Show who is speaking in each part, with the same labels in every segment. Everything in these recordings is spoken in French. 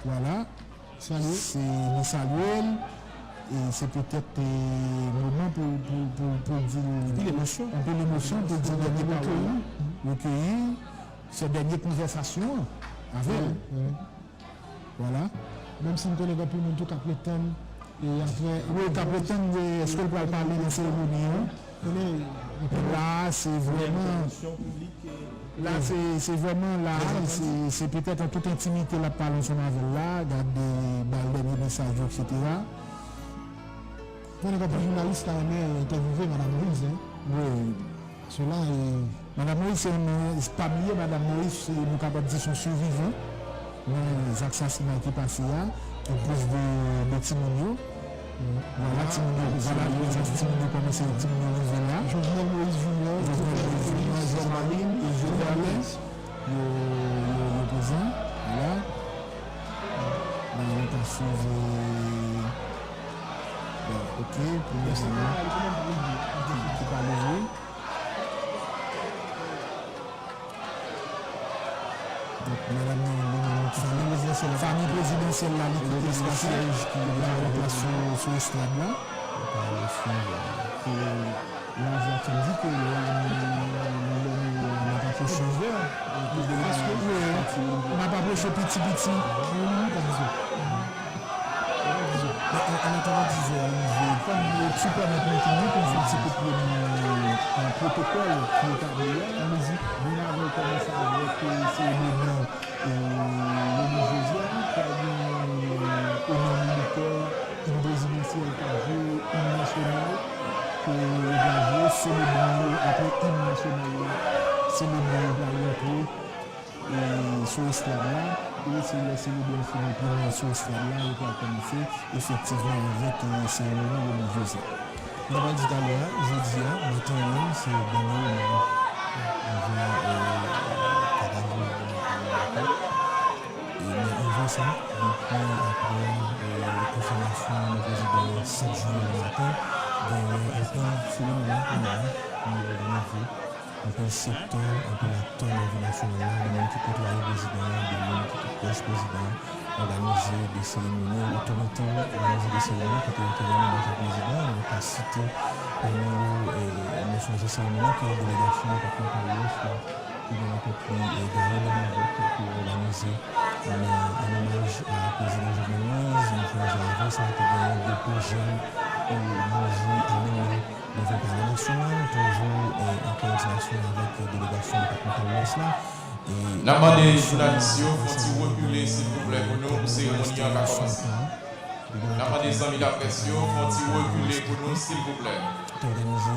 Speaker 1: Voilà. C'est nous saluer. Et c'est peut-être un moment pour dire l'émotion. Un peu l'émotion pour dire recueillir ces dernières conversations avec elle. Voilà. Même si nous connaissons pas plus de tout après temps. Et après, oui, après temps, est-ce qu'on peut parler de cérémonie? Là, c'est vraiment. Là, c'est vraiment là, c'est peut-être en toute intimité la parole ensemble avec là, regarder les messages, etc. Quand on a un journaliste qui a interviewé Mme Moïse, oui. Cela est. Mme Moïse, c'est pas mieux, Mme Moïse, nous capables de dire son survivant. Les assassinats qui passent là, qui posent des Timonio. Voilà, Timonio commence à Timonio là. Jovenel Moïse Junior, Jean-Marie et Jovenel, le président. Voilà. On a suivi. Ok, premier segment qui parle de vous. Donc, madame, c'est la famille présidentielle, la Ligue siège qui est en place sur l'estrade là. Là, j'ai dit que on n'a pas fait chauffeur. On n'a pas fait petit. En attendant 10 heures, comme le super maintenant, on fait un petit peu un protocole qui est arrivé. Nous avons commencé avec ces éléments le Josiane, qui a eu un militaire, une présidentielle qui a joué une nationale, que il a joué célébrant après une nationale, célébrant la sur l'esclavage. Et c'est la célébration sur l'esclavage qui a commencé effectivement avec une cérémonie religieuse. D'abord dit à l'heure, jeudi, maintenant, c'est Daniel il va ça, depuis après la confirmation du président 7 juillet le matin, c'est le moment qu'on a organisé. Un peu le secteur, un peu l'acteur de la nationale, des gens qui côtoient le président, des gens qui sont proches président, organiser des cérémonies, l'autorité, organiser des cérémonies, quand il était venu dans le président, on a cité une chose de cérémonie qui est la délégation de la Paris, qui vient un peu plus derrière pour organiser un hommage à la présidente Jovenel Moïse, une chose avant, ça a été gagné des projets pour manger à l'année. Nous avons parlé national, toujours en coordination avec la délégation départementale de l'Ouest.
Speaker 2: La demande des journalistes, faut-il reculer s'il vous plaît pour nous, cérémonie en va commencer. La demande des amis de la presse, faut-il reculer pour nous s'il vous plaît.
Speaker 1: Organiser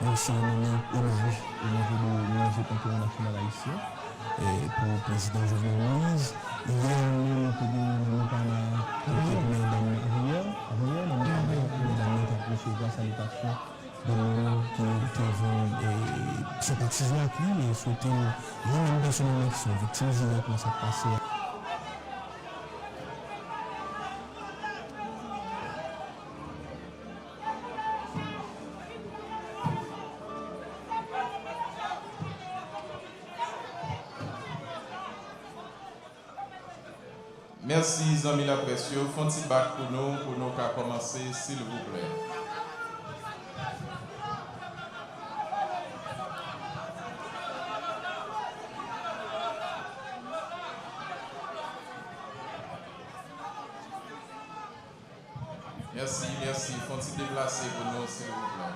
Speaker 1: une cérémonie hommage au niveau de l'ONG Panthéon National Haïtien pour le président Jovenel Moïse. Il y a un salutation de nous qui vont sympathiser avec lui et souhaiter les personnes qui sont victimes directement ça passé.
Speaker 2: Merci, amis la presse. Font-il bac pour nous qu'à commencer, s'il vous plaît. Merci. Font-il déplacer pour nous, s'il vous plaît.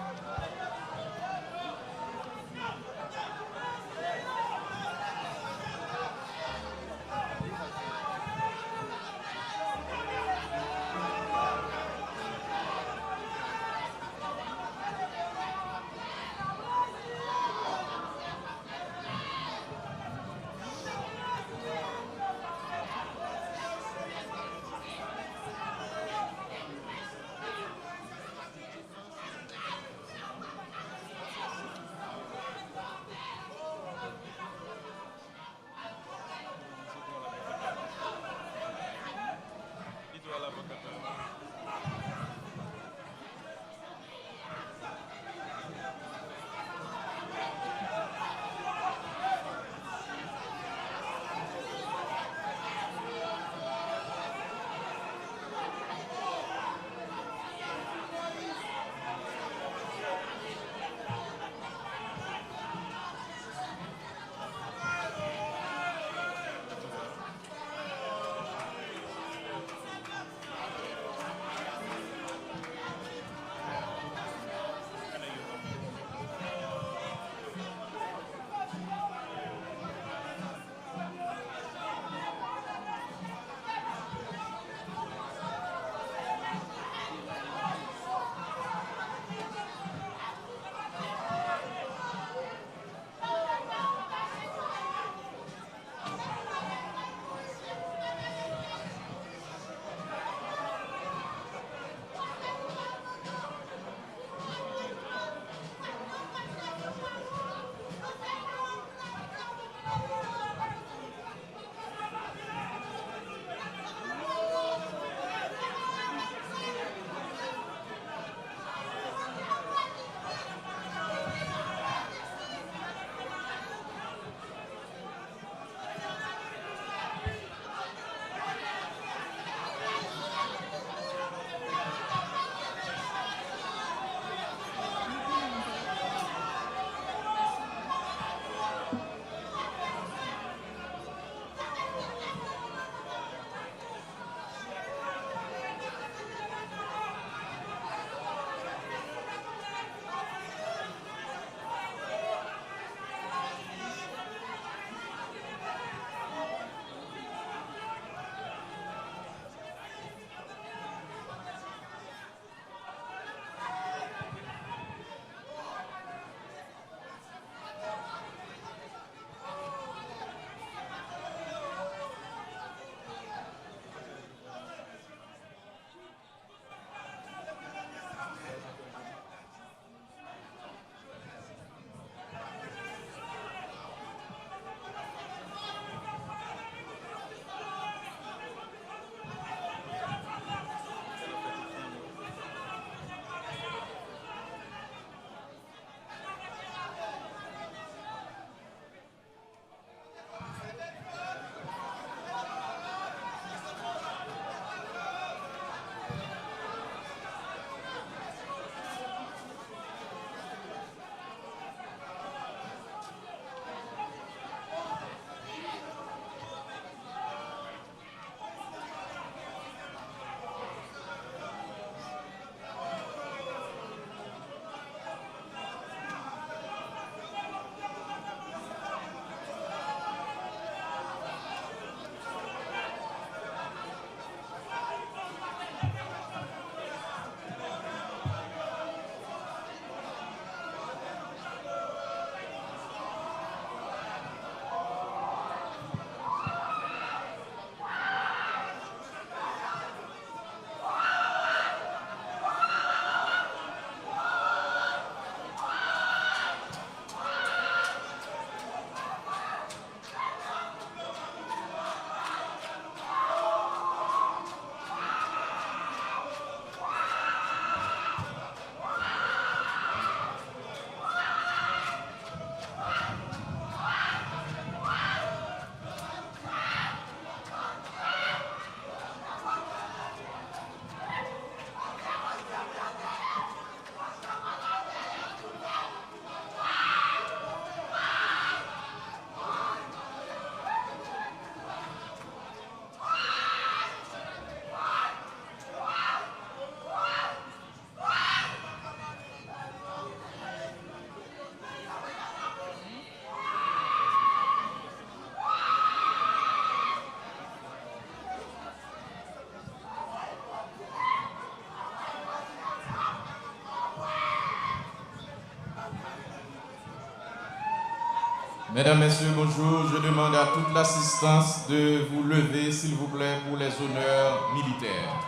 Speaker 2: Mesdames, Messieurs, bonjour. Je demande à toute l'assistance de vous lever, s'il vous plaît, pour les honneurs militaires.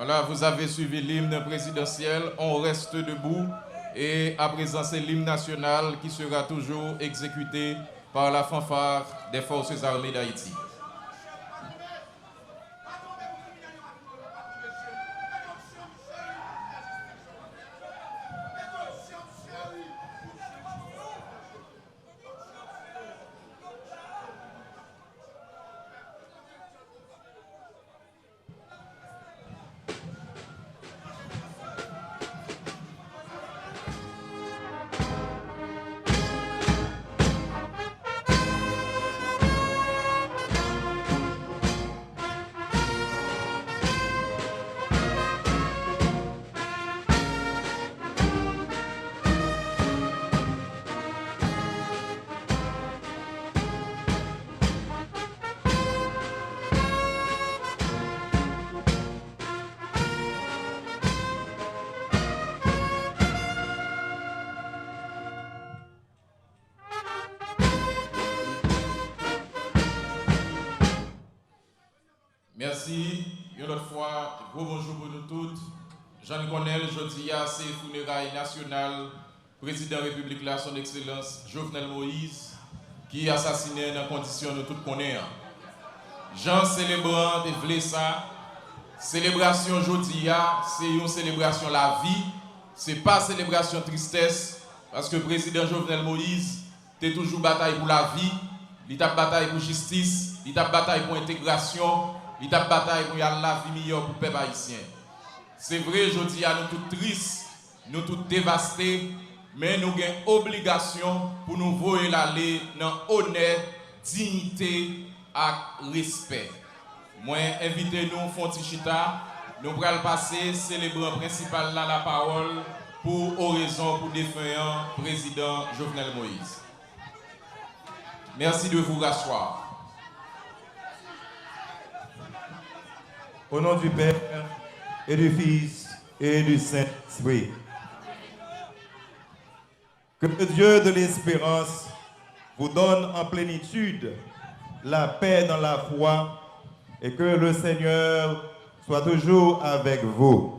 Speaker 2: Voilà, vous avez suivi l'hymne présidentiel, on reste debout et à présent c'est l'hymne national qui sera toujours exécuté par la fanfare des Forces armées d'Haïti. Merci. Une autre fois, gros bonjour pour nous toutes. Jean Gonel, jeudi à ces funérailles nationales, président de la République, là, son excellence Jovenel Moïse, qui est assassiné dans les conditions de tout connaître. Jean célébrant de Vlessa, célébration jeudi, c'est une célébration la vie, c'est pas célébration tristesse, parce que le président Jovenel Moïse, t'es toujours bataille pour la vie, il a bataille pour justice, il a bataille pour intégration, il a bataille pour la vie meilleure pour le peuple haïtien. C'est vrai, je dis à nous tous tristes, nous tous dévastés, mais nous avons obligation pour nous voir aller dans honneur, dignité et respect. Moi, invitez-nous, Fontichita, nous allons passer, célébrant principal dans la parole pour oraison pour défunt président Jovenel Moïse. Merci de vous rasseoir.
Speaker 3: Au nom du Père, et du Fils, et du Saint-Esprit. Que le Dieu de l'espérance vous donne en plénitude la paix dans la foi et que le Seigneur soit toujours avec vous.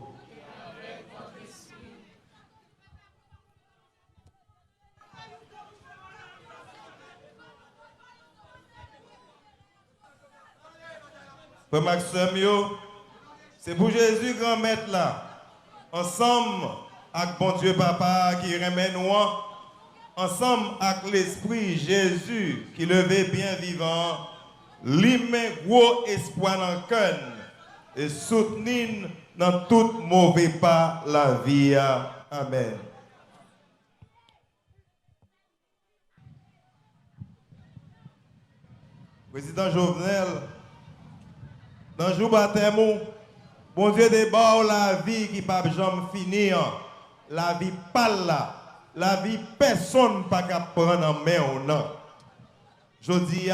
Speaker 3: Frère Maxime, c'est pour Jésus grand maître là, ensemble avec bon Dieu Papa qui remet nous, ensemble avec l'Esprit Jésus qui levé bien vivant, lui met gros espoir dans le cœur et soutenir dans tout mauvais pas la vie. Amen. Président Jovenel, dans le jour baptême, bon Dieu débat la vie qui ne peut jamais finir, la vie pas là, la vie personne ne peut prendre en main ou non. Je dis,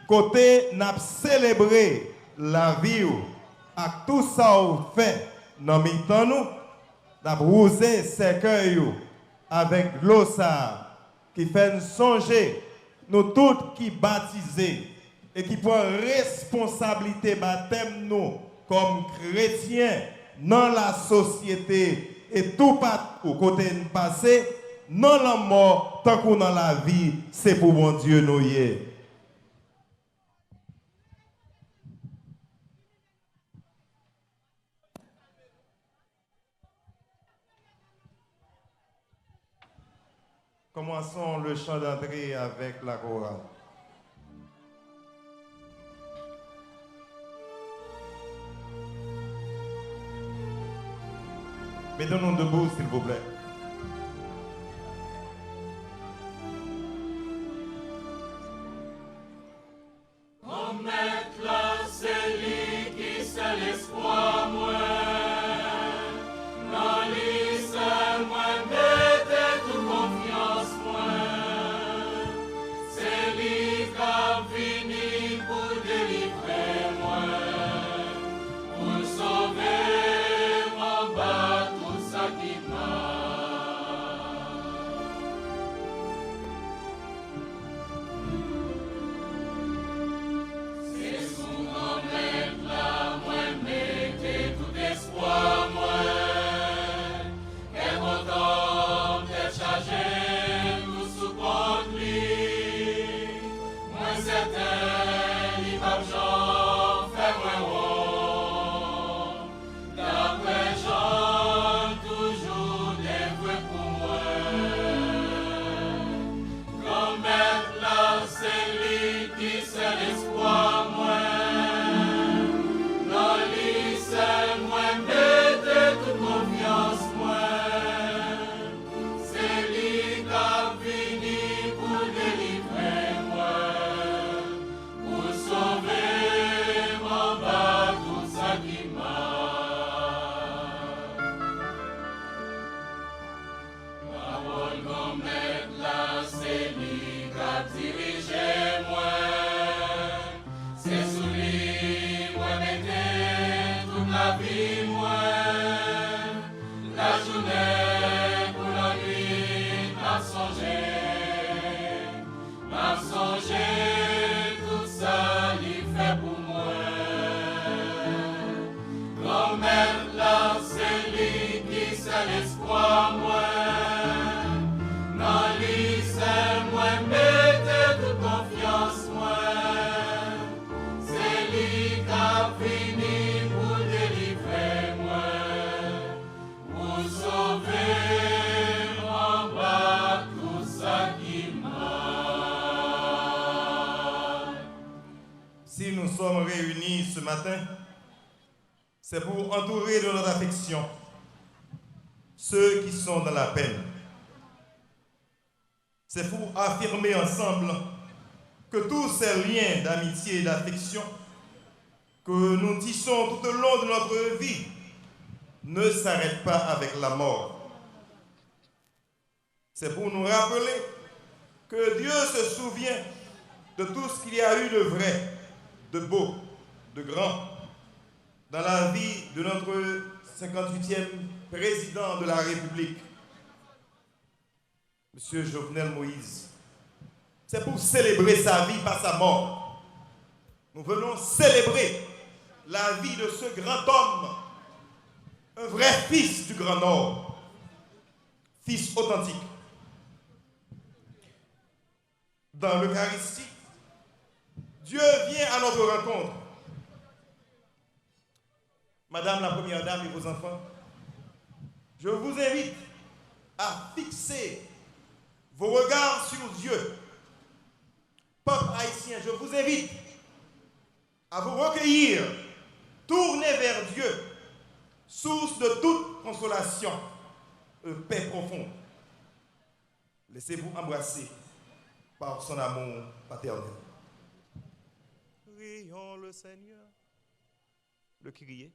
Speaker 3: côté n'a célébré la vie, avec tout ça ou fait dans le temps nous, n'a rousé ses cœurs avec l'eau qui fait songer nous tous qui baptisés et qui prend responsabilité baptême nous comme chrétiens dans la société et tout partout côté passé non la mort, tant qu'on dans la vie, c'est pour mon Dieu nous y est. Commençons le chant d'entrée avec la chorale. Mettons-nous debout, s'il vous plaît. Si nous sommes réunis ce matin, c'est pour entourer de notre affection ceux qui sont dans la peine. C'est pour affirmer ensemble que tous ces liens d'amitié et d'affection que nous tissons tout au long de notre vie ne s'arrêtent pas avec la mort. C'est pour nous rappeler que Dieu se souvient de tout ce qu'il y a eu de vrai, de beau, de grand dans la vie de notre 58e président de la République, M. Jovenel Moïse. C'est pour célébrer sa vie par sa mort. Nous venons célébrer la vie de ce grand homme, un vrai fils du Grand Nord, fils authentique. Dans l'Eucharistie, Dieu vient à notre rencontre. Madame la Première Dame et vos enfants, je vous invite à fixer vos regards sur Dieu. Peuple haïtien, je vous invite à vous recueillir, tourner vers Dieu, source de toute consolation, paix profonde. Laissez-vous embrasser par son amour paternel. Prions le Seigneur. Le crier.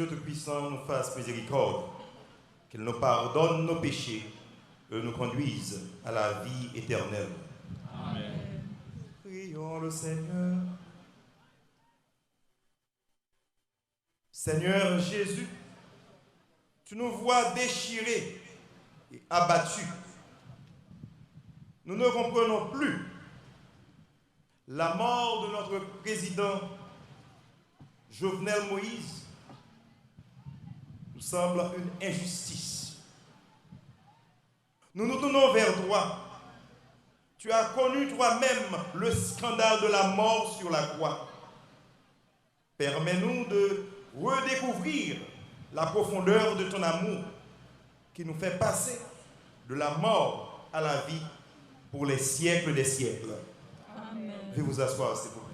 Speaker 3: Dieu Tout-Puissant nous fasse miséricorde, qu'il nous pardonne nos péchés et nous conduise à la vie éternelle.
Speaker 2: Amen.
Speaker 3: Prions le Seigneur. Seigneur Jésus, tu nous vois déchirés et abattus. Nous ne comprenons plus. La mort de notre président Jovenel Moïse nous semble une injustice. Nous nous tournons vers toi. Tu as connu toi-même le scandale de la mort sur la croix. Permets-nous de redécouvrir la profondeur de ton amour qui nous fait passer de la mort à la vie pour les siècles des siècles.
Speaker 4: Amen.
Speaker 3: Veuillez vous asseoir, s'il vous plaît.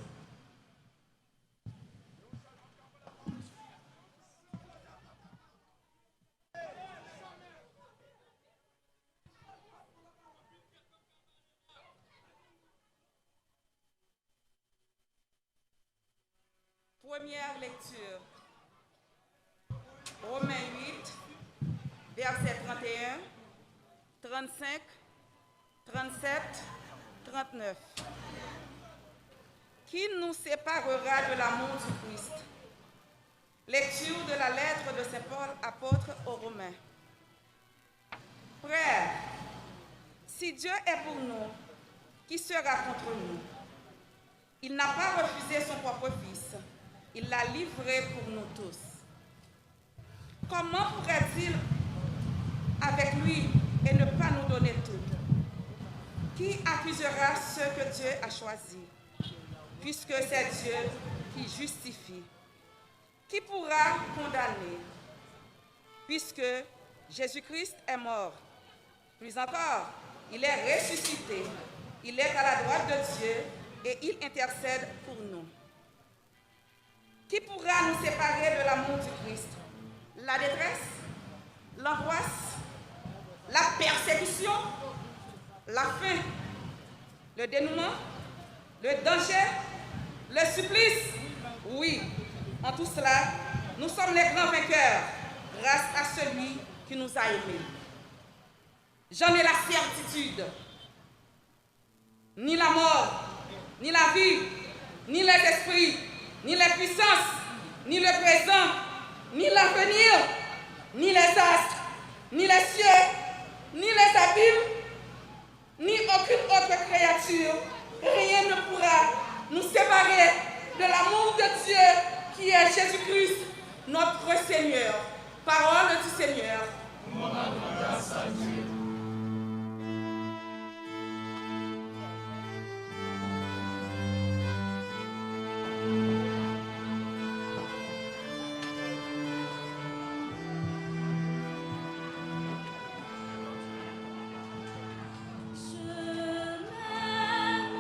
Speaker 4: Première lecture. Romains 8, versets 31, 35, 37, 39. Qui nous séparera de l'amour du Christ? Lecture de la lettre de Saint Paul, apôtre aux Romains. Frères, si Dieu est pour nous, qui sera contre nous? Il n'a pas refusé son propre Fils. Il l'a livré pour nous tous. Comment pourrait-il avec lui et ne pas nous donner tout? Qui accusera ceux que Dieu a choisis? Puisque c'est Dieu qui justifie. Qui pourra condamner? Puisque Jésus-Christ est mort. Plus encore, il est ressuscité. Il est à la droite de Dieu et il intercède pour nous. Qui pourra nous séparer de l'amour du Christ? La détresse, l'angoisse, la persécution, la faim, le dénouement, le danger, le supplice. Oui, en tout cela, nous sommes les grands vainqueurs grâce à celui qui nous a aimés. J'en ai la certitude. Ni la mort, ni la vie, ni les esprits, ni les puissances, ni le présent, ni l'avenir, ni les astres, ni les cieux, ni les abîmes, ni aucune autre créature, rien ne pourra nous séparer de l'amour de Dieu qui est Jésus-Christ, notre Seigneur. Parole du Seigneur.
Speaker 2: Nous rendons grâce à Dieu.
Speaker 5: Je m'aime.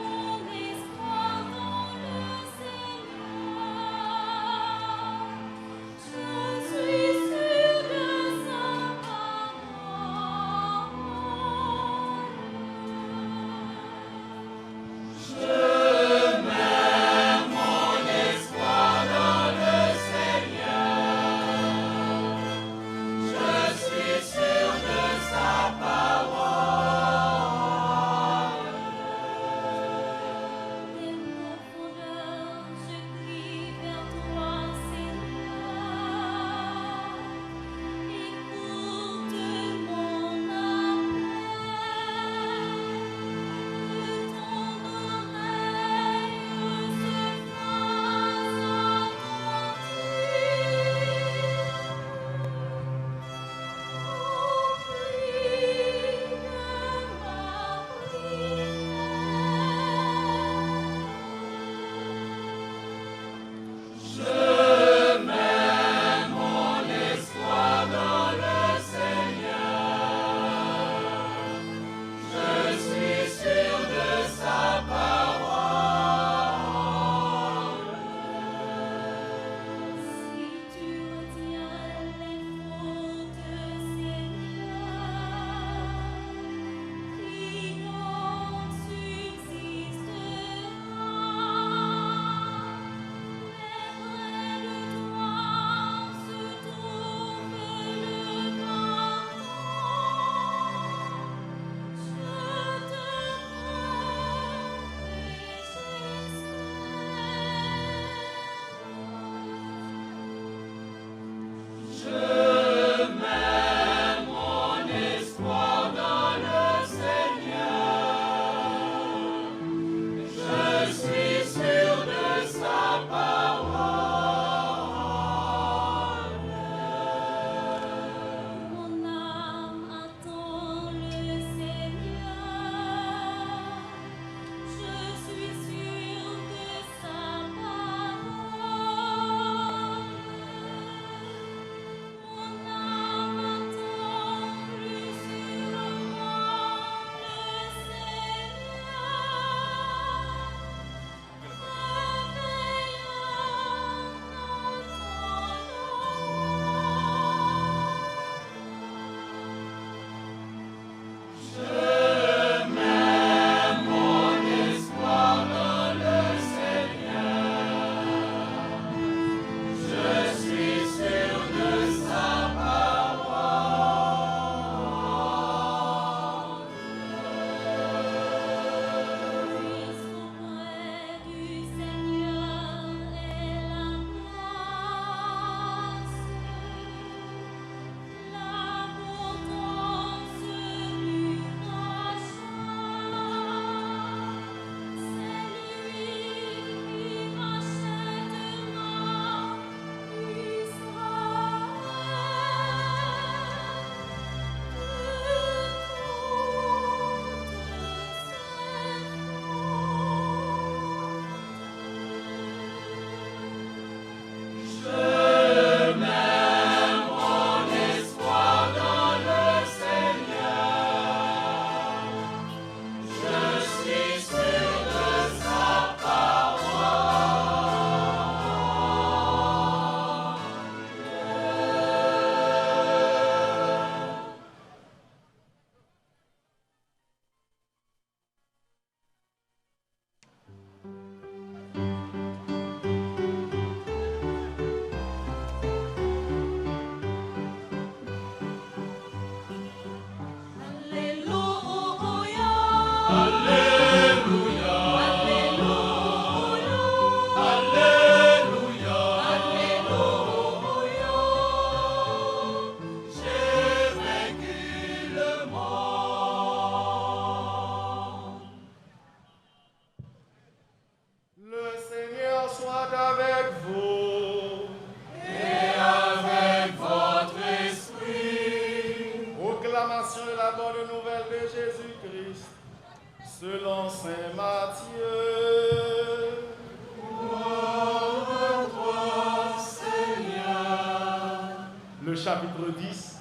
Speaker 5: chapitre 10,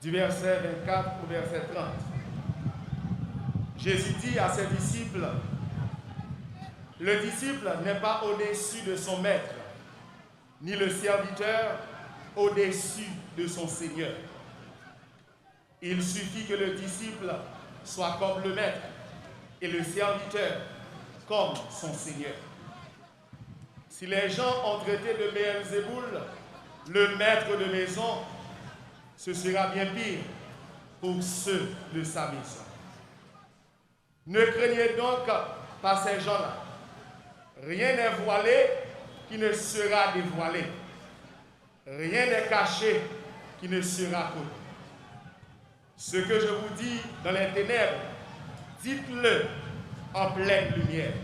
Speaker 5: du verset 24 au verset 30. Jésus dit à ses disciples, « Le disciple n'est pas au-dessus de son maître, ni le serviteur au-dessus de son Seigneur. Il suffit que le disciple soit comme le maître et le serviteur comme son Seigneur. Si les gens ont traité de Béelzéboul le maître de maison, ce sera bien pire pour ceux de sa maison. Ne craignez donc pas ces gens-là. Rien n'est voilé qui ne sera dévoilé. Rien n'est caché qui ne sera connu. Ce que je vous dis dans les ténèbres, dites-le en pleine lumière.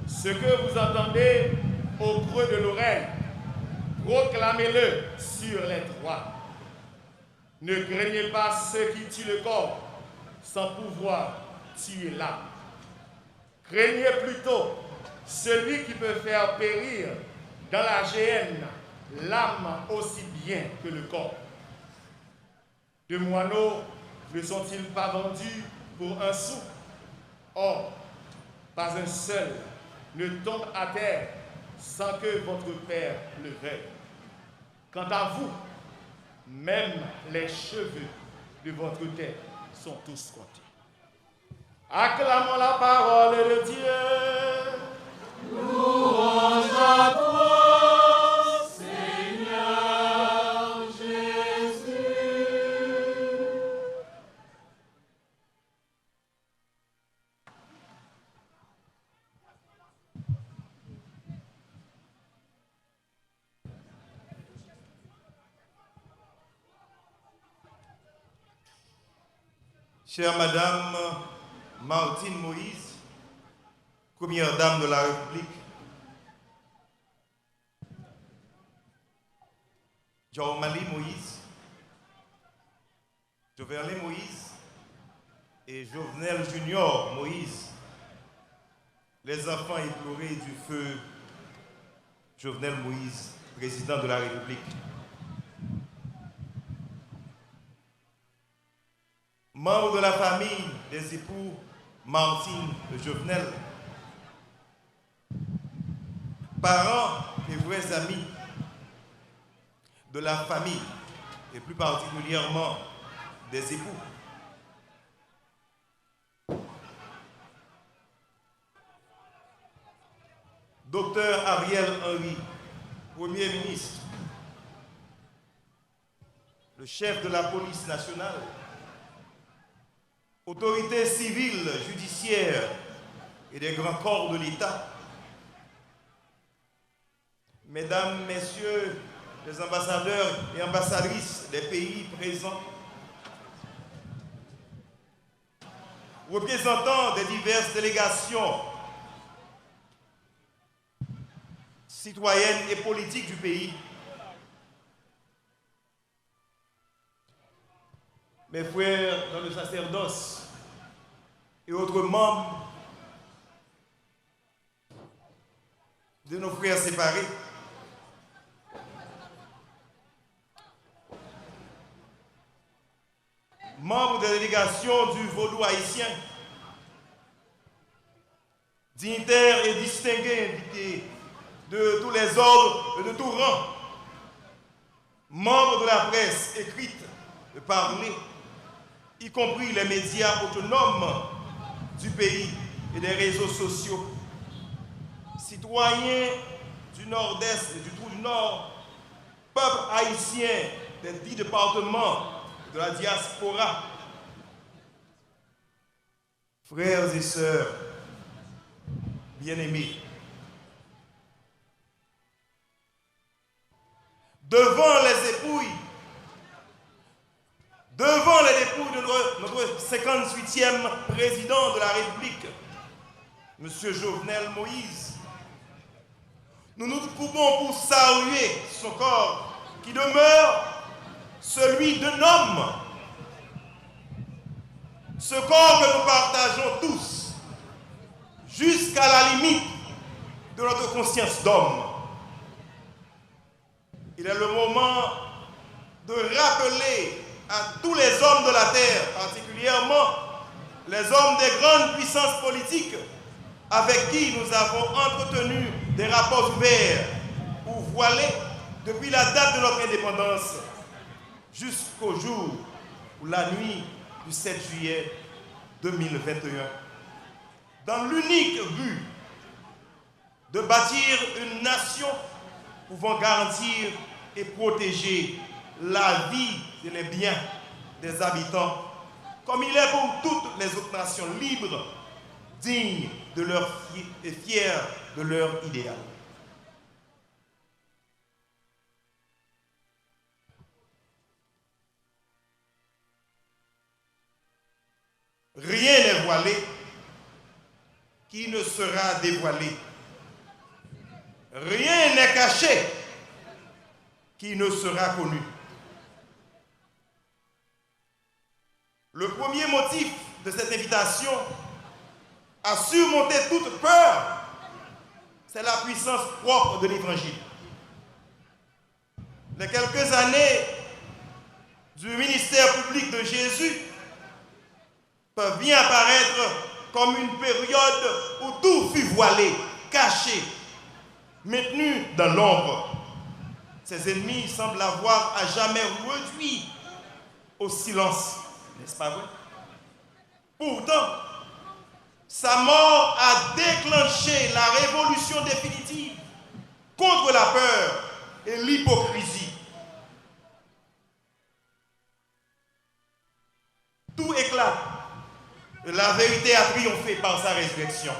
Speaker 5: Ce que vous entendez au creux de l'oreille, proclamez-le sur les toits. Ne craignez pas ceux qui tuent le corps sans pouvoir tuer l'âme. Craignez plutôt celui qui peut faire périr dans la géhenne l'âme aussi bien que le corps. De moineaux ne sont-ils pas vendus pour un sou? Or, pas un seul ne tombe à terre sans que votre Père le veuille. Quant à vous, même les cheveux de votre tête sont tous comptés. Acclamons la parole de Dieu. Louange à toi, Seigneur Jésus.
Speaker 3: Chère Madame Martine Moïse, Première Dame de la République, Djaomali Moïse, Jovenel Moïse et Jovenel Junior Moïse, les enfants éplorés du feu Jovenel Moïse, président de la République. Membres de la famille des époux Martine de Jovenel, parents et vrais amis de la famille, et plus particulièrement des époux. Docteur Ariel Henry, Premier ministre, le chef de la police nationale, autorités civiles, judiciaires et des grands corps de l'État, Mesdames, Messieurs les ambassadeurs et ambassadrices des pays présents, représentants des diverses délégations citoyennes et politiques du pays, mes frères dans le sacerdoce et autres membres de nos frères séparés, membres des délégations du Vaudou haïtien, dignitaires et distingués invités de tous les ordres et de tout rang, membres de la presse écrite, de parler, y compris les médias autonomes du pays et des réseaux sociaux, citoyens du Nord-Est et du Trou du Nord, peuple haïtien des 10 départements de la diaspora, frères et sœurs bien-aimés, devant les dépouilles de notre 58e président de la République, M. Jovenel Moïse, nous nous trouvons pour saluer son corps qui demeure celui d'un homme. Ce corps que nous partageons tous jusqu'à la limite de notre conscience d'homme. Il est le moment de rappeler à tous les hommes de la terre, particulièrement les hommes des grandes puissances politiques avec qui nous avons entretenu des rapports ouverts ou voilés depuis la date de notre indépendance jusqu'au jour ou la nuit du 7 juillet 2021, dans l'unique but de bâtir une nation pouvant garantir et protéger la vie et les biens des habitants, comme il est pour toutes les autres nations libres, dignes de leur et fiers de leur idéal. Rien n'est voilé qui ne sera dévoilé. Rien n'est caché qui ne sera connu. Le premier motif de cette invitation à surmonter toute peur, c'est la puissance propre de l'Évangile. Les quelques années du ministère public de Jésus peuvent bien apparaître comme une période où tout fut voilé, caché, maintenu dans l'ombre. Ses ennemis semblent l'avoir à jamais réduit au silence, n'est-ce pas vrai? Pourtant, sa mort a déclenché la révolution définitive contre la peur et l'hypocrisie. Tout éclate. La vérité a triomphé par sa résurrection.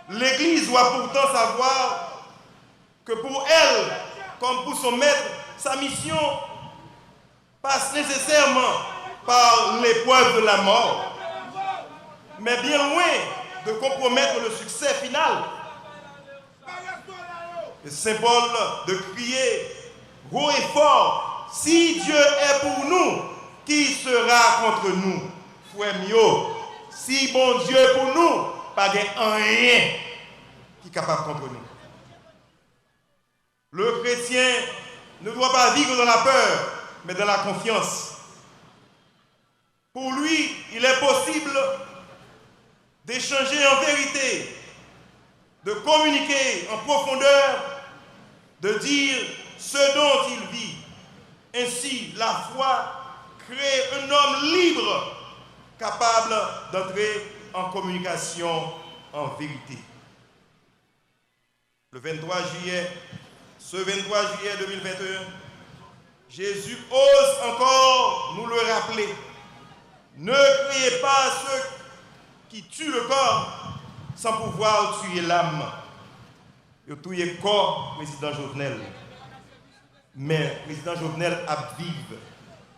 Speaker 3: L'Église doit pourtant savoir que pour elle, comme pour son maître, sa mission passe nécessairement par l'épreuve de la mort, mais bien loin de compromettre le succès final. Le symbole de crier haut et fort, si Dieu est pour nous, qui sera contre nous? Frère Mio, si bon Dieu est pour nous, pas de rien qui est capable contre nous. Le chrétien ne doit pas vivre dans la peur, mais dans la confiance. Pour lui, il est possible d'échanger en vérité, de communiquer en profondeur, de dire ce dont il vit. Ainsi, la foi crée un homme libre, capable d'entrer en communication en vérité. Le 23 juillet, ce 23 juillet 2021, Jésus ose encore nous le rappeler. Ne créez pas ceux qui tuent le corps sans pouvoir tuer l'âme. Et tuer le corps, président Jovenel. Mais le président Jovenel a vivre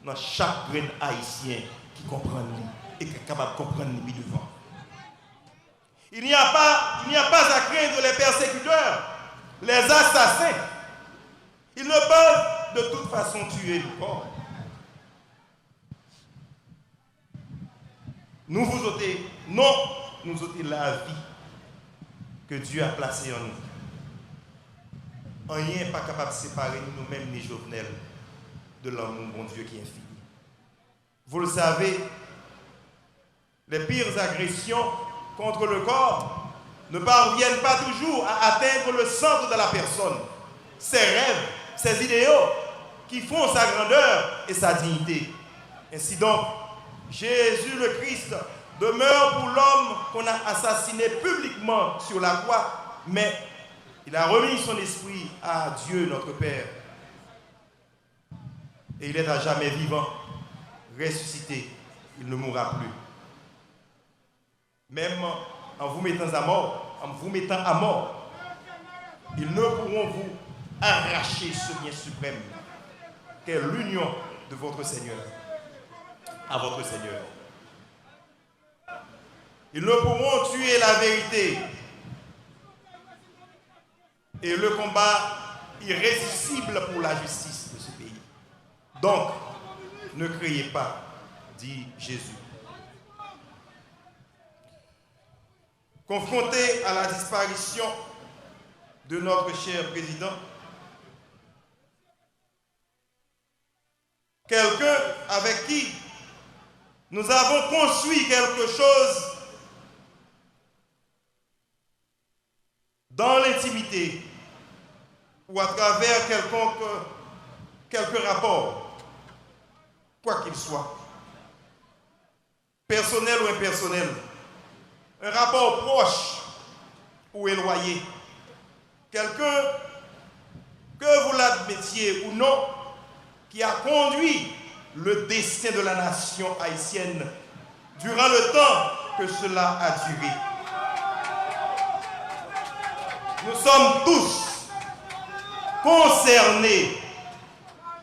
Speaker 3: dans chaque grain haïtien qui comprend lui et qui est capable de comprendre lui devant. Il n'y a pas à craindre les persécuteurs, les assassins. Ils ne peuvent de toute façon tuer le corps. Nous vous ôtez, non, nous ôtez la vie que Dieu a placée en nous. Rien n'est pas capable de séparer nous-mêmes ni Jovenel de l'amour, mon Dieu, qui est infini. Vous le savez, les pires agressions contre le corps ne parviennent pas toujours à atteindre le centre de la personne, ses rêves, ses idéaux qui font sa grandeur et sa dignité. Ainsi donc, Jésus le Christ demeure pour l'homme qu'on a assassiné publiquement sur la croix, mais il a remis son esprit à Dieu notre Père. Et il est à jamais vivant, ressuscité, il ne mourra plus. Même en vous mettant à mort, ils ne pourront vous arracher ce bien suprême qu'est l'union de votre Seigneur à votre Seigneur. Ils ne pourront tuer la vérité et le combat irrésistible pour la justice de ce pays. Donc, ne criez pas, dit Jésus. Confronté à la disparition de notre cher président, quelqu'un avec qui nous avons construit quelque chose dans l'intimité ou à travers quelques rapports, quoi qu'il soit, personnel ou impersonnel, un rapport proche ou éloigné, quelqu'un, que vous l'admettiez ou non, qui a conduit le destin de la nation haïtienne durant le temps que cela a duré. Nous sommes tous concernés,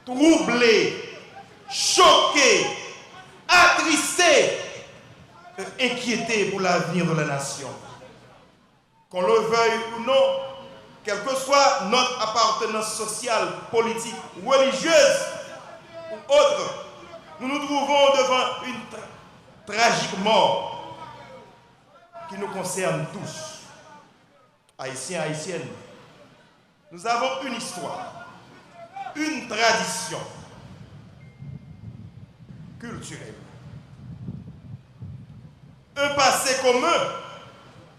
Speaker 3: troublés, choqués, attristés, inquiétés pour l'avenir de la nation. Qu'on le veuille ou non, quelle que soit notre appartenance sociale, politique, religieuse ou autre, nous nous trouvons devant une tragique mort qui nous concerne tous. Haïtiens, haïtiennes, nous avons une histoire, une tradition culturelle, un passé commun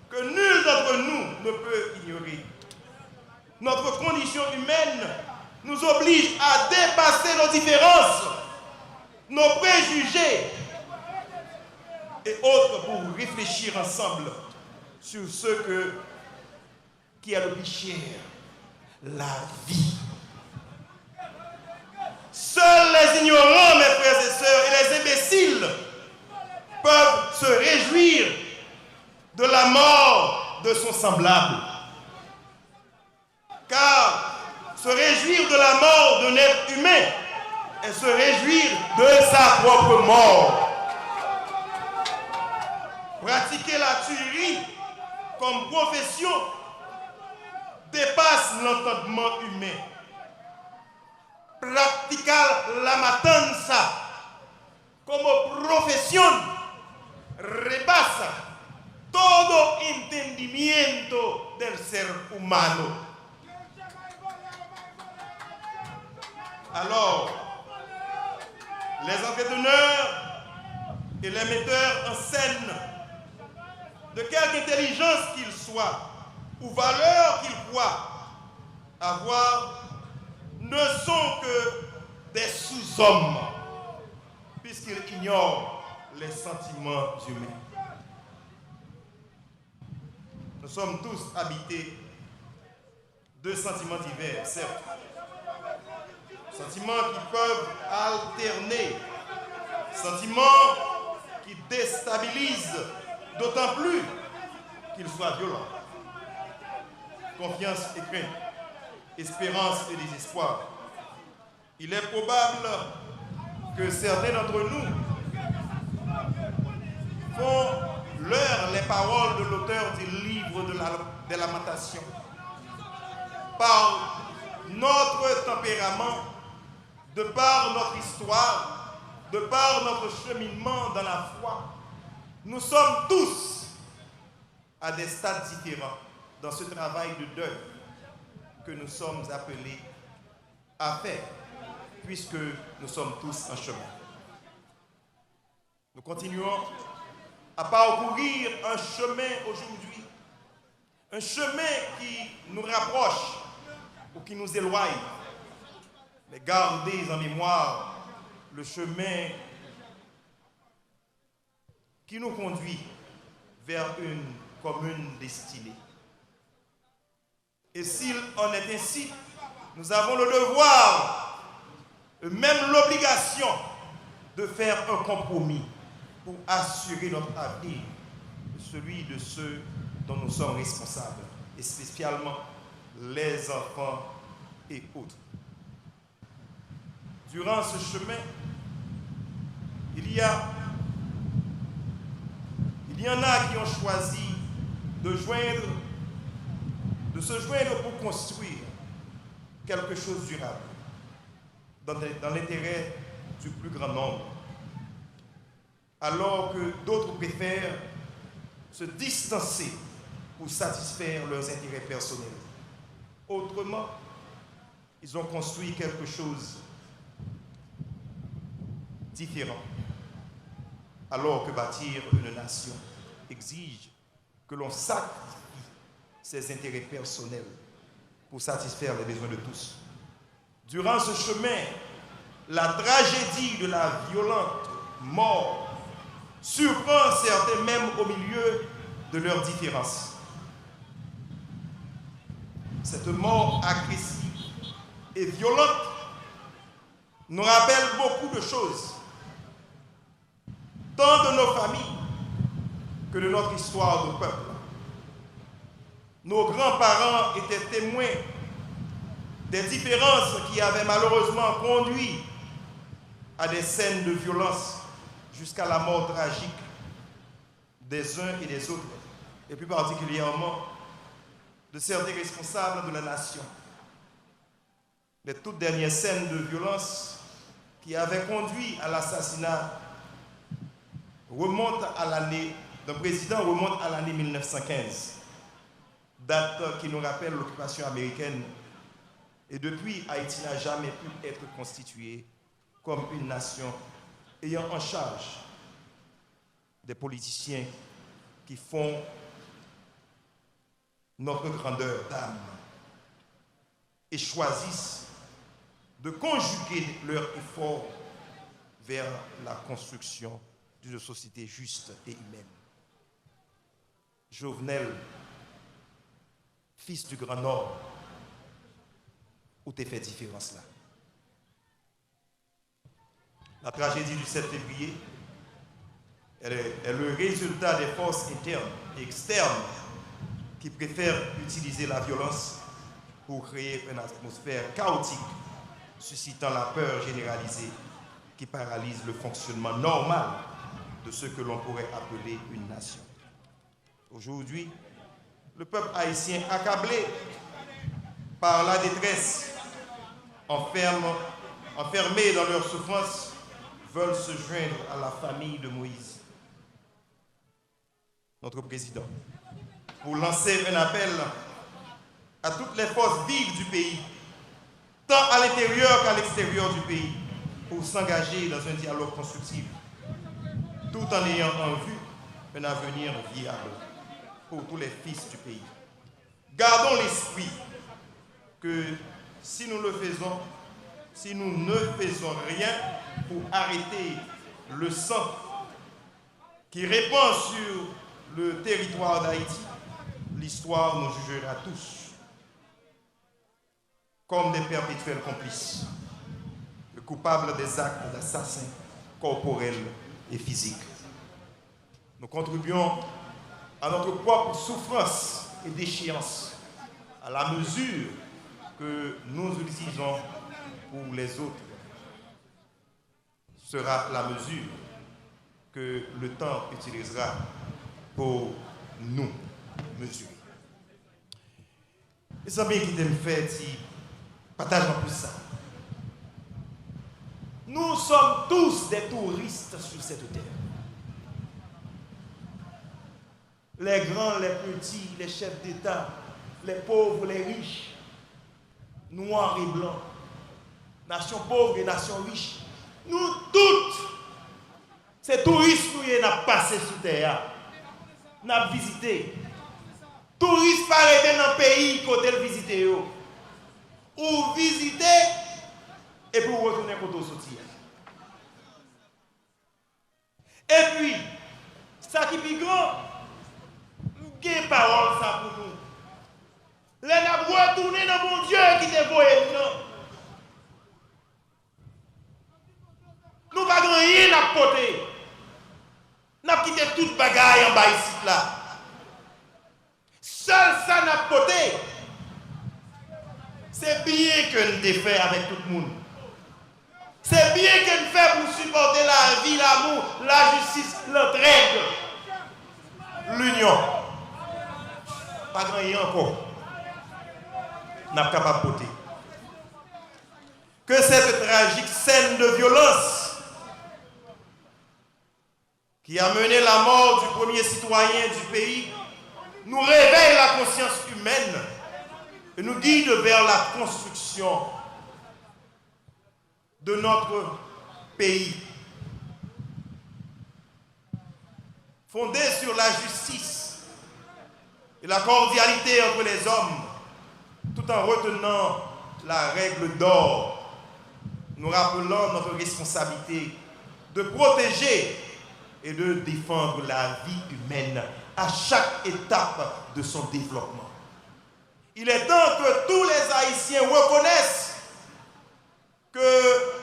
Speaker 3: que nul d'entre nous ne peut ignorer. Notre condition humaine nous oblige à dépasser nos différences, nos préjugés et autres pour réfléchir ensemble sur ce qui est le plus cher, la vie. Seuls les ignorants, mes frères et sœurs, et les imbéciles peuvent se réjouir de la mort de son semblable. Car se réjouir de la mort d'un être humain est se réjouir de sa propre mort. Pratiquer la tuerie comme profession dépasse l'entendement humain. Practicar la matanza como profesión rebasa todo entendimiento del ser humano. Alors, les entrepreneurs et les metteurs en scène, de quelque intelligence qu'ils soient ou valeur qu'ils croient avoir, ne sont que des sous-hommes, puisqu'ils ignorent les sentiments humains. Nous sommes tous habités de sentiments divers, certes. Sentiments qui peuvent alterner, sentiments qui déstabilisent, d'autant plus qu'ils soient violents. Confiance et crainte, espérance et désespoir. Il est probable que certains d'entre nous font leur les paroles de l'auteur du livre de Lamentations. Par notre tempérament, de par notre histoire, de par notre cheminement dans la foi, nous sommes tous à des stades différents dans ce travail de deuil que nous sommes appelés à faire, puisque nous sommes tous en chemin. Nous continuons à parcourir un chemin aujourd'hui, un chemin qui nous rapproche ou qui nous éloigne. Mais gardez en mémoire le chemin qui nous conduit vers une commune destinée. Et s'il en est ainsi, nous avons le devoir, et même l'obligation, de faire un compromis pour assurer notre avenir, celui de ceux dont nous sommes responsables, et spécialement les enfants et autres. Durant ce chemin, il y en a qui ont choisi de se joindre pour construire quelque chose de durable, dans l'intérêt du plus grand nombre, alors que d'autres préfèrent se distancer pour satisfaire leurs intérêts personnels. Autrement, ils ont construit quelque chose différents. Alors que bâtir une nation exige que l'on sacrifie ses intérêts personnels pour satisfaire les besoins de tous. Durant ce chemin, la tragédie de la violente mort surprend certains même au milieu de leurs différences. Cette mort agressive et violente nous rappelle beaucoup de choses, tant de nos familles que de notre histoire de peuple. Nos grands-parents étaient témoins des différences qui avaient malheureusement conduit à des scènes de violence jusqu'à la mort tragique des uns et des autres, et plus particulièrement de certains responsables de la nation. Les toutes dernières scènes de violence qui avaient conduit à l'assassinat d'un président remontent à l'année 1915, date qui nous rappelle l'occupation américaine. Et depuis, Haïti n'a jamais pu être constituée comme une nation ayant en charge des politiciens qui font notre grandeur d'âme et choisissent de conjuguer leurs efforts vers la construction d'une société juste et humaine. Jovenel, fils du Grand Nord, où t'es fait différence là. La tragédie du 7 février est le résultat des forces internes et externes qui préfèrent utiliser la violence pour créer une atmosphère chaotique, suscitant la peur généralisée qui paralyse le fonctionnement normal de ce que l'on pourrait appeler une nation. Aujourd'hui, le peuple haïtien accablé par la détresse, enfermés dans leur souffrance, veulent se joindre à la famille de Moïse, notre président, pour lancer un appel à toutes les forces vives du pays, tant à l'intérieur qu'à l'extérieur du pays, pour s'engager dans un dialogue constructif, tout en ayant en vue un avenir viable pour tous les fils du pays. Gardons l'esprit que si nous ne faisons rien pour arrêter le sang qui répand sur le territoire d'Haïti, l'histoire nous jugera tous comme des perpétuels complices, coupables des actes d'assassin corporels et physiques. Nous contribuons à notre propre souffrance et déchéance à la mesure que nous utilisons pour les autres. Sera la mesure que le temps utilisera pour nous mesurer. Les amis qui t'aiment faire, partagent en plus ça. Nous sommes tous des touristes sur cette terre. Les grands, les petits, les chefs d'État, les pauvres, les riches, noirs et blancs, nations pauvres et nations riches. Nous toutes, ces touristes, nous y avons passé sur terre. Nous avons visité. Touristes pas arrêter dans le pays côté le visiter. Ou visiter et pour retourner côté sortir. Et puis, ça qui est plus grand, quelle parole ça pour nous. Les n'a retourné dans mon Dieu qui te voyait non. Nous ne pouvons rien à côté. Nous avons quitté toute bagaille en bas ici là. Seul ça n'a côté. C'est bien que nous défaisons avec tout le monde. C'est bien que nous faisons pour supporter la vie, l'amour, la justice, l'entraide, l'union. Pas grand rien encore. Nous sommes capables de voter. Que cette tragique scène de violence qui a mené la mort du premier citoyen du pays nous réveille la conscience humaine et nous guide vers la construction de notre pays fondée sur la justice et la cordialité entre les hommes, tout en retenant la règle d'or, nous rappelant notre responsabilité de protéger et de défendre la vie humaine à chaque étape de son développement. Il est temps que tous les Haïtiens reconnaissent que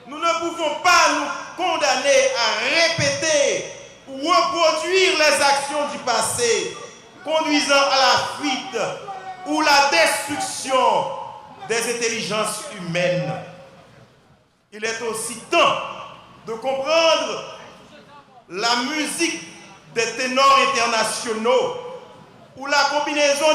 Speaker 3: nous ne pouvons pas nous condamner à répéter ou reproduire les actions du passé conduisant à la fuite ou la destruction des intelligences humaines. Il est aussi temps de comprendre la musique des ténors internationaux ou la combinaison